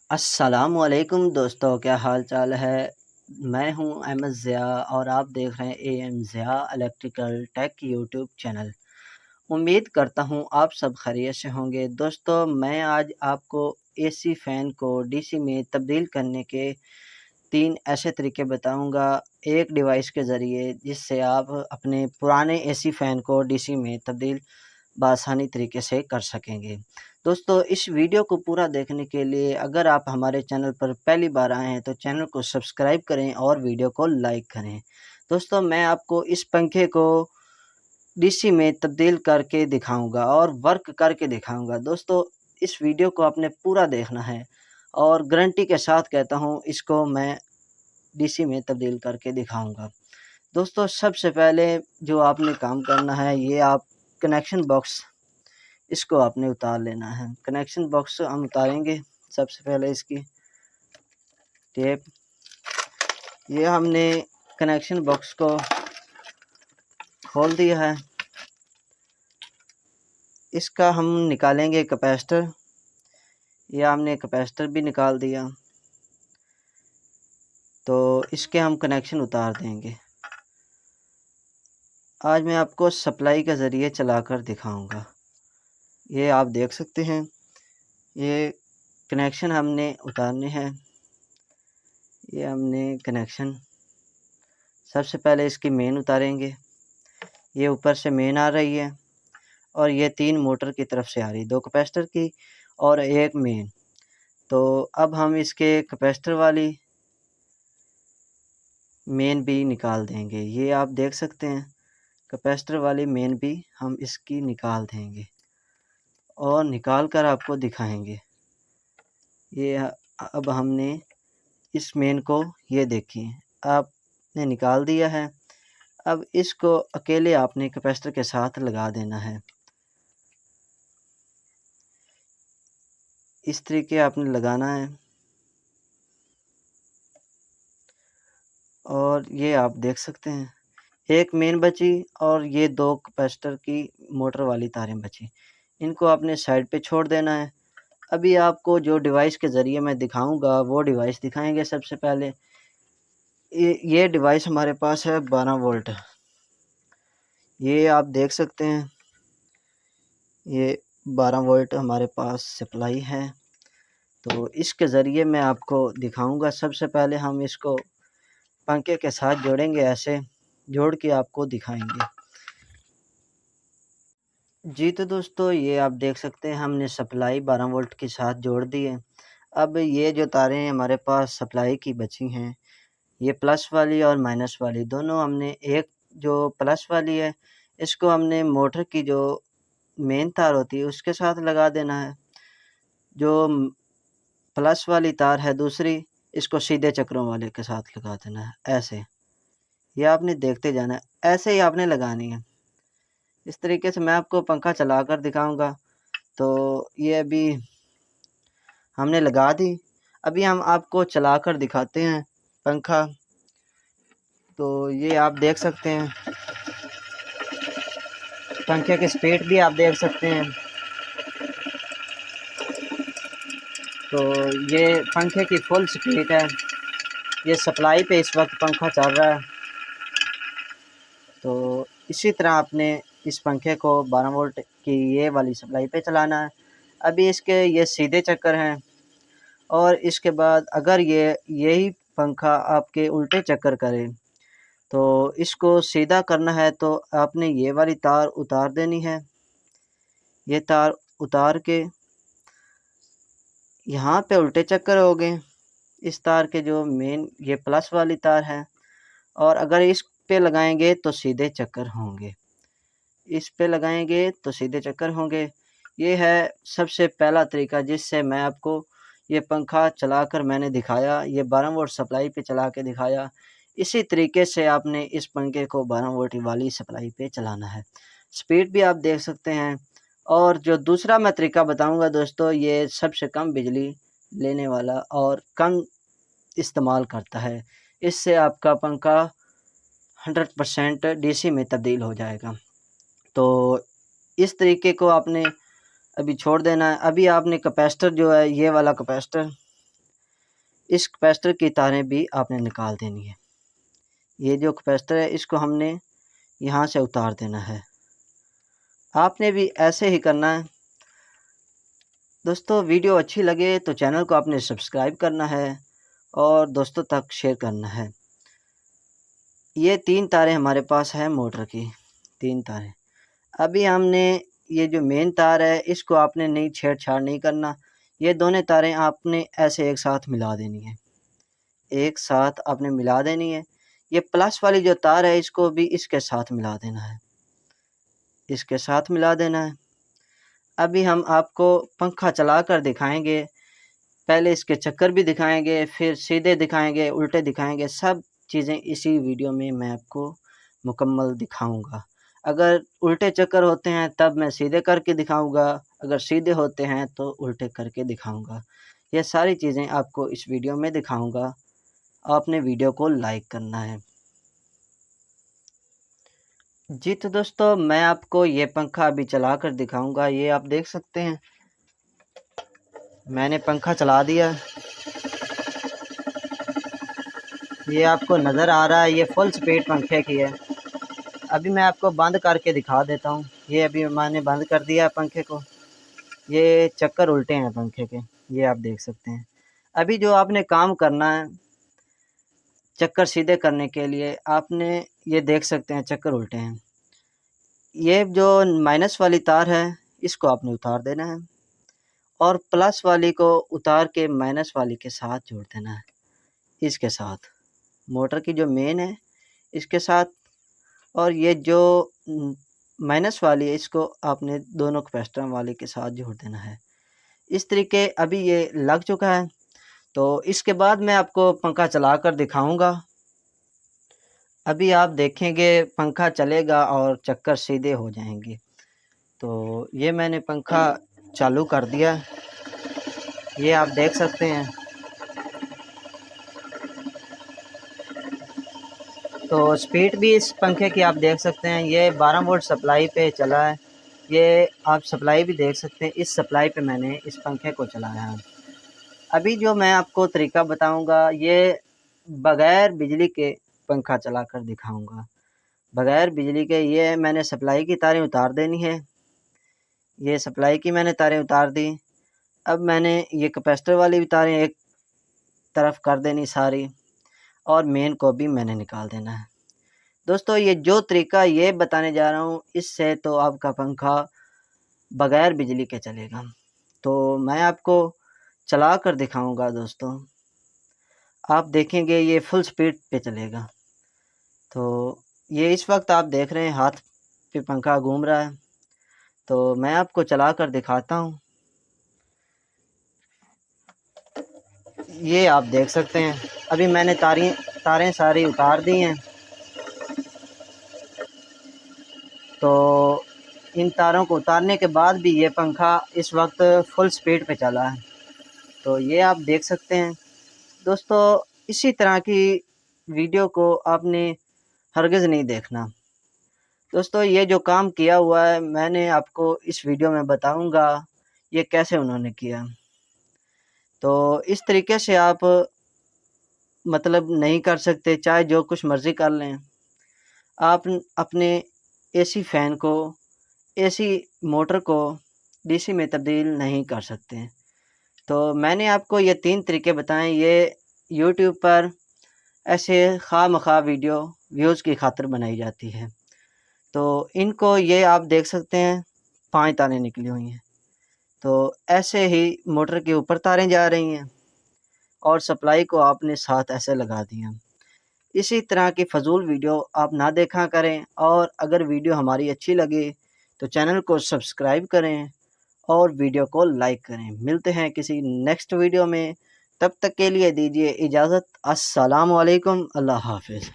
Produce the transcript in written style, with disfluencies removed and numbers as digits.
अस्सलामुअलैकुम दोस्तों, क्या हाल चाल है। मैं हूं अहमद ज़िया और आप देख रहे हैं AM Ziya electrical tech YouTube channel. उम्मीद करता हूं आप सब खैरियत से होंगे। दोस्तों, मैं आज आपको एसी फ़ैन को डीसी में तब्दील करने के 3 ऐसे तरीके बताऊंगा एक डिवाइस के ज़रिए, जिससे आप अपने पुराने एसी फ़ैन को डीसी में तब्दील बआसानी तरीके से कर सकेंगे। दोस्तों, इस वीडियो को पूरा देखने के लिए अगर आप हमारे चैनल पर पहली बार आए हैं तो चैनल को सब्सक्राइब करें और वीडियो को लाइक करें। दोस्तों, मैं आपको इस पंखे को डीसी में तब्दील करके दिखाऊंगा और वर्क करके दिखाऊंगा। दोस्तों, इस वीडियो को आपने पूरा देखना है और गारंटी के साथ कहता हूं, इसको मैं डीसी में तब्दील करके दिखाऊंगा। दोस्तों, सबसे पहले जो आपने काम करना है, ये आप कनेक्शन बॉक्स इसको आपने उतार लेना है। कनेक्शन बॉक्स हम उतारेंगे। सबसे पहले इसकी टेप, ये हमने कनेक्शन बॉक्स को खोल दिया है। इसका हम निकालेंगे कैपेसिटर। यह हमने कैपेसिटर भी निकाल दिया, तो इसके हम कनेक्शन उतार देंगे। आज मैं आपको सप्लाई के ज़रिए चलाकर दिखाऊंगा। ये आप देख सकते हैं, ये कनेक्शन हमने उतारने हैं। ये हमने कनेक्शन सबसे पहले इसकी मेन उतारेंगे। ये ऊपर से मेन आ रही है और ये 3 मोटर की तरफ से आ रही है, 2 कैपेसिटर की और 1 मेन। तो अब हम इसके कैपेसिटर वाली मेन भी निकाल देंगे। ये आप देख सकते हैं, कैपेसिटर वाली मेन भी हम इसकी निकाल देंगे और निकाल कर आपको दिखाएंगे। ये अब हमने इस मेन को, ये देखिए, आपने निकाल दिया है। अब इसको अकेले आपने कैपेसिटर के साथ लगा देना है। इस तरीके आपने लगाना है और ये आप देख सकते हैं, एक मेन बची और ये 2 कैपेसिटर की मोटर वाली तारें बची। इनको आपने साइड पे छोड़ देना है। अभी आपको जो डिवाइस के ज़रिए मैं दिखाऊंगा वो डिवाइस दिखाएंगे। सबसे पहले ये डिवाइस हमारे पास है 12 वोल्ट। ये आप देख सकते हैं, ये 12 वोल्ट हमारे पास सप्लाई है। तो इसके ज़रिए मैं आपको दिखाऊंगा। सबसे पहले हम इसको पंखे के साथ जोड़ेंगे, ऐसे जोड़ के आपको दिखाएंगे। जी तो दोस्तों, ये आप देख सकते हैं, हमने सप्लाई 12 वोल्ट के साथ जोड़ दी है। अब ये जो तारें हमारे पास सप्लाई की बची हैं, ये प्लस वाली और माइनस वाली दोनों हमने, एक जो प्लस वाली है इसको हमने मोटर की जो मेन तार होती है उसके साथ लगा देना है। जो प्लस वाली तार है दूसरी, इसको सीधे चक्रों वाले के साथ लगा देना है। ऐसे ये आपने देखते जाना है, ऐसे ही आपने लगानी है। इस तरीके से मैं आपको पंखा चलाकर दिखाऊंगा। तो ये अभी हमने लगा दी। अभी हम आपको चलाकर दिखाते हैं पंखा। तो ये आप देख सकते हैं, पंखे की स्पीड भी आप देख सकते हैं। तो ये पंखे की फुल स्पीड है। ये सप्लाई पे इस वक्त पंखा चल रहा है। तो इसी तरह आपने इस पंखे को 12 वोल्ट की ये वाली सप्लाई पे चलाना है। अभी इसके ये सीधे चक्कर हैं और इसके बाद अगर यही पंखा आपके उल्टे चक्कर करे तो इसको सीधा करना है, तो आपने ये वाली तार उतार देनी है। ये तार उतार के यहाँ पे उल्टे चक्कर हो गए। इस तार के जो मेन ये प्लस वाली तार है, और अगर इस पे लगाएंगे तो सीधे चक्कर होंगे, इस पे लगाएंगे तो सीधे चक्कर होंगे। ये है सबसे पहला तरीका जिससे मैं आपको ये पंखा चलाकर मैंने दिखाया। ये 12 वोल्ट सप्लाई पे चला के दिखाया। इसी तरीके से आपने इस पंखे को 12 वोल्ट वाली सप्लाई पे चलाना है। स्पीड भी आप देख सकते हैं। और जो दूसरा मैं तरीका बताऊंगा दोस्तों, ये सबसे कम बिजली लेने वाला और कम इस्तेमाल करता है। इससे आपका पंखा 100% डीसी में तब्दील हो जाएगा। तो इस तरीके को आपने अभी छोड़ देना है। अभी आपने कैपेसिटर जो है, ये वाला कैपेसिटर इस कैपेसिटर की तारें भी आपने निकाल देनी है। ये जो कैपेसिटर है इसको हमने यहाँ से उतार देना है। आपने भी ऐसे ही करना है। दोस्तों वीडियो अच्छी लगे तो चैनल को आपने सब्सक्राइब करना है और दोस्तों तक शेयर करना है। ये 3 तारें हमारे पास है मोटर की, 3 तारें। अभी हमने ये जो मेन तार है इसको आपने नहीं छेड़छाड़ नहीं करना। ये दोनों तारें आपने ऐसे एक साथ मिला देनी है, एक साथ आपने मिला देनी है। ये प्लस वाली जो तार है इसको भी इसके साथ मिला देना है, इसके साथ मिला देना है। अभी हम आपको पंखा चला कर दिखाएंगे। पहले इसके चक्कर भी दिखाएंगे, फिर सीधे दिखाएंगे, उल्टे दिखाएंगे। सब चीज़ें इसी वीडियो में मैं आपको मुकम्मल दिखाऊंगा। अगर उल्टे चक्कर होते हैं तब मैं सीधे करके दिखाऊंगा, अगर सीधे होते हैं तो उल्टे करके दिखाऊंगा। ये सारी चीज़ें आपको इस वीडियो में दिखाऊंगा। आपने वीडियो को लाइक करना है। जी तो दोस्तों मैं आपको ये पंखा अभी चला कर दिखाऊंगा। ये आप देख सकते हैं, मैंने पंखा चला दिया। ये आपको नज़र आ रहा है, ये फुल स्पीड पंखे की है। अभी मैं आपको बंद करके दिखा देता हूँ। ये अभी मैंने बंद कर दिया है पंखे को। ये चक्कर उल्टे हैं पंखे के, ये आप देख सकते हैं। अभी जो आपने काम करना है चक्कर सीधे करने के लिए, आपने ये देख सकते हैं चक्कर उल्टे हैं। ये जो माइनस वाली तार है इसको आपने उतार देना है और प्लस वाली को उतार के माइनस वाली के साथ जोड़ देना है, इसके साथ मोटर की जो मेन है इसके साथ। और ये जो माइनस वाली है इसको आपने दोनों कैपेसिटर वाले के साथ जोड़ देना है। इस तरीके अभी ये लग चुका है। तो इसके बाद मैं आपको पंखा चला कर दिखाऊंगा। अभी आप देखेंगे पंखा चलेगा और चक्कर सीधे हो जाएंगे। तो ये मैंने पंखा चालू कर दिया, ये आप देख सकते हैं। तो स्पीड भी इस पंखे की आप देख सकते हैं। ये 12 वोल्ट सप्लाई पे चला है। ये आप सप्लाई भी देख सकते हैं, इस सप्लाई पे मैंने इस पंखे को चलाया है। अभी जो मैं आपको तरीका बताऊंगा ये बग़ैर बिजली के पंखा चला कर दिखाऊंगा। बग़ैर बिजली के ये मैंने सप्लाई की तारें उतार देनी है। ये सप्लाई की मैंने तारें उतार दी। अब मैंने ये कैपेसिटर वाली भी तारें एक तरफ कर देनी सारी, और मेन को भी मैंने निकाल देना है। दोस्तों ये जो तरीका ये बताने जा रहा हूँ इससे तो आपका पंखा बग़ैर बिजली के चलेगा। तो मैं आपको चला कर दिखाऊंगा। दोस्तों आप देखेंगे ये फुल स्पीड पे चलेगा। तो ये इस वक्त आप देख रहे हैं हाथ पे पंखा घूम रहा है। तो मैं आपको चला कर दिखाता हूँ। ये आप देख सकते हैं अभी मैंने तारें सारी उतार दी हैं। तो इन तारों को उतारने के बाद भी ये पंखा इस वक्त फुल स्पीड पे चला है। तो ये आप देख सकते हैं। दोस्तों इसी तरह की वीडियो को आपने हरगिज़ नहीं देखना। दोस्तों ये जो काम किया हुआ है मैंने आपको इस वीडियो में बताऊंगा ये कैसे उन्होंने किया। तो इस तरीके से आप मतलब नहीं कर सकते, चाहे जो कुछ मर्ज़ी कर लें। आप अपने एसी फ़ैन को, एसी मोटर को डीसी में तब्दील नहीं कर सकते। तो मैंने आपको ये 3 तरीके बताएं। ये यूट्यूब पर ऐसे खामखा वीडियो व्यूज़ की खातिर बनाई जाती है। तो इनको ये आप देख सकते हैं 5 तारें निकली हुई हैं। तो ऐसे ही मोटर के ऊपर तारें जा रही हैं और सप्लाई को आपने साथ ऐसे लगा दिया। इसी तरह की फ़जूल वीडियो आप ना देखा करें। और अगर वीडियो हमारी अच्छी लगे तो चैनल को सब्सक्राइब करें और वीडियो को लाइक करें। मिलते हैं किसी नेक्स्ट वीडियो में, तब तक के लिए दीजिए इजाज़त। अस्सलाम वालेकुम, अल्लाह हाफ़िज़।